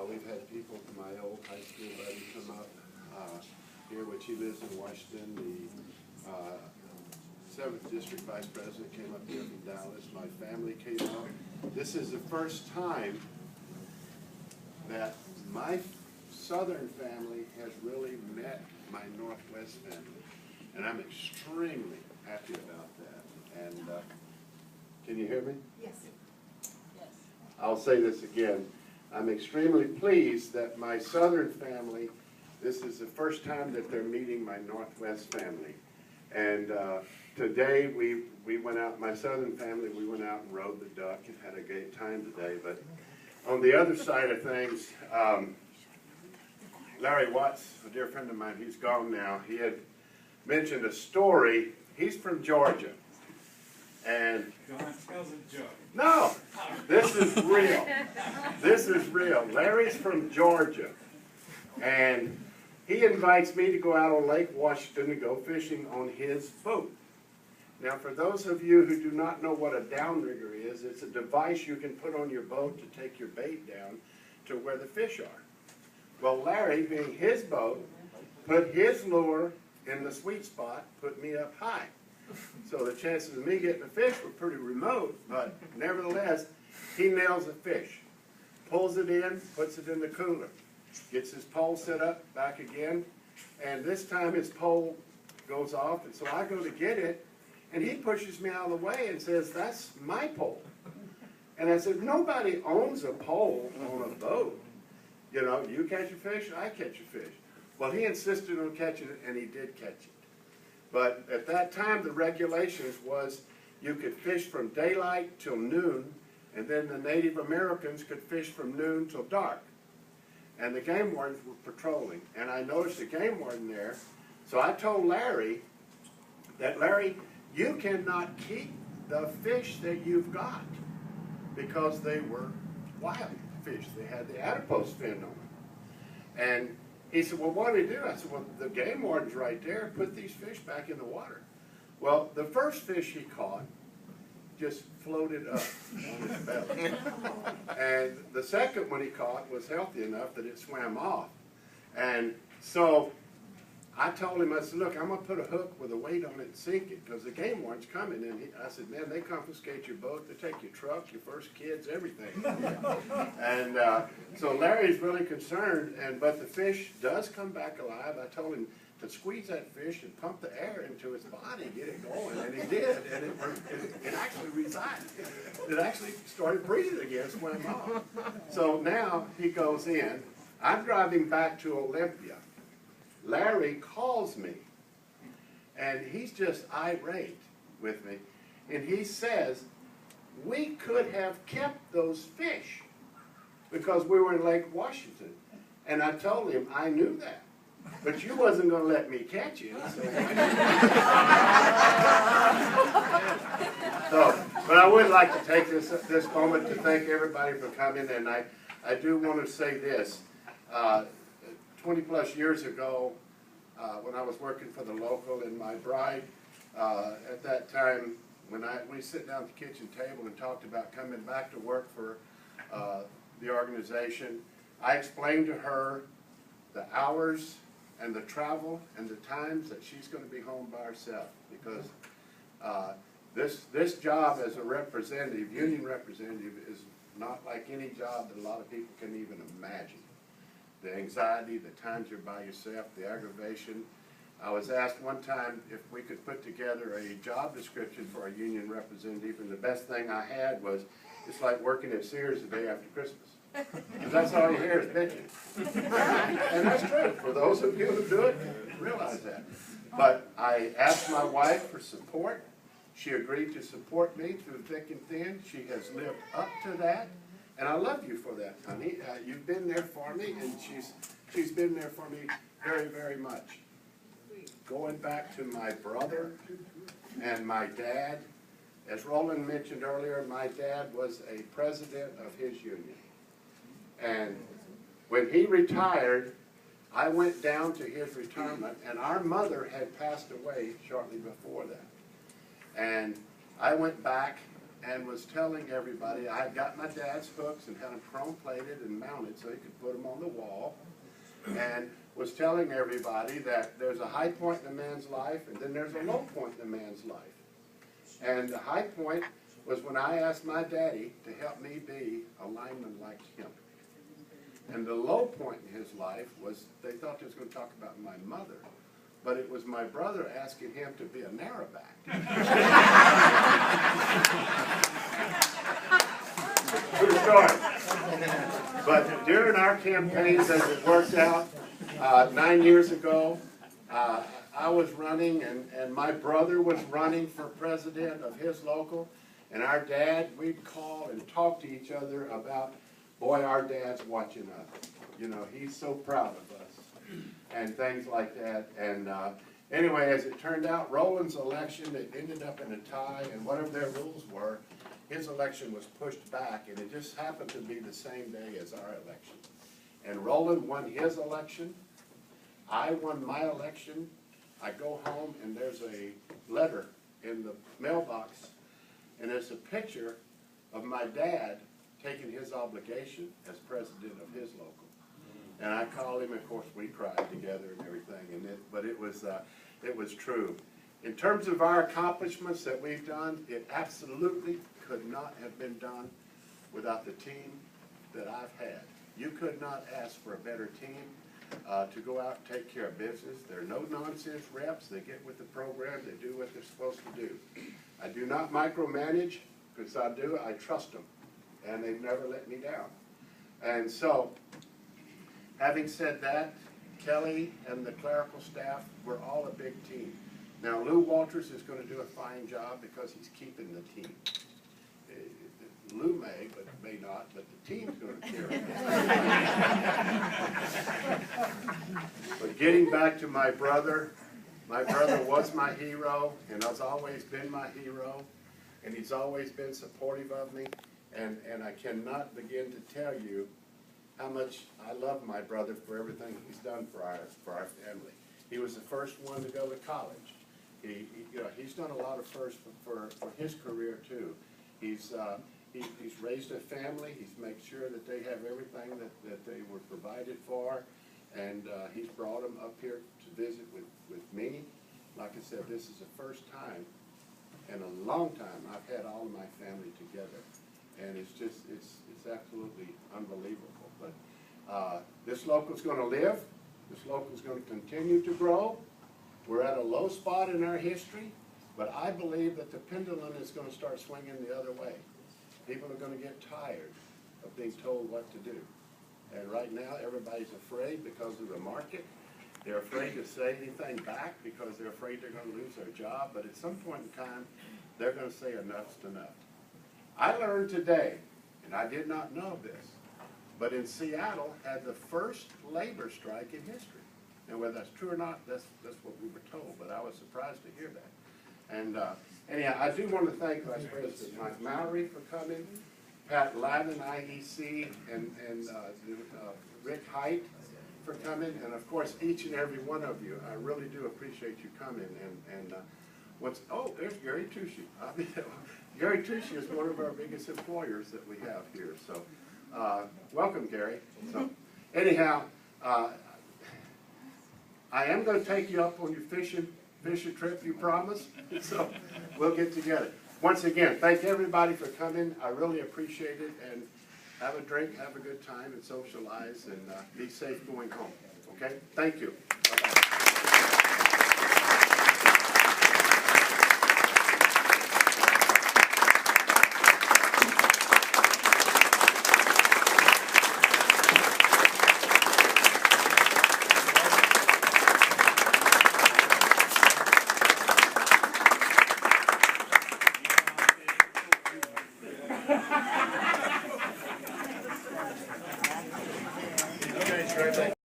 We've had people from my old high school buddy come up here, which he lives in Washington. The 7th District Vice President came up here from Dallas. My family came up. This is the first time that my Southern family has really met my Northwest family. And I'm extremely happy about that. And can you hear me? Yes. Yes. I'll say this again. I'm extremely pleased that my Southern family, this is the first time that they're meeting my Northwest family. And today we went out, my Southern family, we went out and rode the duck and had a great time today. But on the other side of things, Larry Watts, a dear friend of mine, he's gone now, he had mentioned a story. He's from Georgia. And John tells a joke. no, this is real. This is real. Larry's from Georgia, and he invites me to go out on Lake Washington to go fishing on his boat. Now, for those of you who do not know what a downrigger is, it's a device you can put on your boat to take your bait down to where the fish are. Well, Larry, being his boat, put his lure in the sweet spot, put me up high. So the chances of me getting a fish were pretty remote, but nevertheless, he nails a fish, pulls it in, puts it in the cooler, gets his pole set up back again, and this time his pole goes off, and so I go to get it, and he pushes me out of the way and says, "That's my pole." And I said, "Nobody owns a pole on a boat. You know, you catch a fish, I catch a fish." Well, he insisted on catching it, and he did catch it. But at that time, the regulations was you could fish from daylight till noon, and then the Native Americans could fish from noon till dark. And the game wardens were patrolling, and I noticed a game warden there. So I told Larry that, "Larry, you cannot keep the fish that you've got," because they were wild fish. They had the adipose fin on them. And he said, "Well, what do you do?" I said, "Well, the game warden's right there. Put these fish back in the water." Well, the first fish he caught just floated up on his belly. And the second one he caught was healthy enough that it swam off. And so I told him, I said, "Look, I'm going to put a hook with a weight on it and sink it, because the game warden's coming." And I said, "Man, they confiscate your boat. They take your truck, your first kids, everything." And so Larry's really concerned, but the fish does come back alive. I told him to squeeze that fish and pump the air into its body, get it going, and he did. And it actually resigned. It actually started breathing again, swam off. So now he goes in. I'm driving back to Olympia. Larry calls me, and he's just irate with me, and he says, "We could have kept those fish because we were in Lake Washington." And I told him, "I knew that, but you wasn't going to let me catch it." But I would like to take this moment to thank everybody for coming, and I do want to say this. 20 plus years ago, when I was working for the local, and my bride, at that time, when we sit down at the kitchen table and talked about coming back to work for the organization, I explained to her the hours and the travel and the times that she's going to be home by herself, because this job as a representative, union representative, is not like any job that a lot of people can even imagine. The anxiety, the times you're by yourself, the aggravation. I was asked one time if we could put together a job description for a union representative, and the best thing I had was, it's like working at Sears the day after Christmas. Because that's all you hear is bitching. And that's true. For those of you who do it, realize that. But I asked my wife for support. She agreed to support me through thick and thin. She has lived up to that. And I love you for that, honey. You've been there for me, and she's been there for me very, very much. Going back to my brother and my dad, as Roland mentioned earlier, my dad was a president of his union. And when he retired, I went down to his retirement, and our mother had passed away shortly before that. And I went back, and was telling everybody, I had got my dad's hooks and had them chrome plated and mounted so he could put them on the wall, and was telling everybody that there's a high point in a man's life and then there's a low point in a man's life. And the high point was when I asked my daddy to help me be a lineman like him. And the low point in his life was they thought they was going to talk about my mother, but it was my brother asking him to be a narrowback. True story. But during our campaigns, as it worked out, 9 years ago, I was running, and my brother was running for president of his local, and our dad, we'd call and talk to each other about, boy, our dad's watching us. You know, he's so proud of us, and things like that. And anyway, as it turned out, Roland's election, it ended up in a tie, and whatever their rules were, his election was pushed back, and it just happened to be the same day as our election. And Roland won his election. I won my election. I go home, and there's a letter in the mailbox, and there's a picture of my dad taking his obligation as president of his local. And I called him, of course, we cried together and everything, but it was true. In terms of our accomplishments that we've done, it absolutely could not have been done without the team that I've had. You could not ask for a better team to go out and take care of business. They're no-nonsense reps. They get with the program. They do what they're supposed to do. I do not micromanage, because I trust them, and they've never let me down. And so, having said that, Kelly and the clerical staff, we're all a big team. Now, Lou Walters is going to do a fine job because he's keeping the team. Lou may, but may not, but the team's going to carry it. But getting back to my brother was my hero, and has always been my hero, and he's always been supportive of me, and I cannot begin to tell you how much I love my brother for everything he's done for our family. He was the first one to go to college. He's done a lot of firsts for his career too. He's raised a family. He's made sure that they have everything that they were provided for, and he's brought them up here to visit with me. Like I said, this is the first time in a long time I've had all of my family together, and it's absolutely unbelievable. But this local's going to live. This local's going to continue to grow. We're at a low spot in our history, but I believe that the pendulum is going to start swinging the other way. People are going to get tired of being told what to do. And right now, everybody's afraid because of the market. They're afraid to say anything back because they're afraid they're going to lose their job. But at some point in time, they're going to say enough's enough. I learned today, and I did not know this, but in Seattle had the first labor strike in history. And whether that's true or not, that's what we were told, but I was surprised to hear that. And anyhow, I do want to thank Vice President Mike Mallory for coming, Pat Lavin, IEC, and Rick Height for coming, and of course each and every one of you. I really do appreciate you coming. And there's Gary Tushy. Gary Tushy is one of our biggest employers that we have here. So welcome, Gary. So anyhow. I am going to take you up on your fishing trip, you promised, so we'll get together. Once again, thank everybody for coming. I really appreciate it, and have a drink, have a good time, and socialize, and be safe going home. Okay? Thank you. Bye-bye.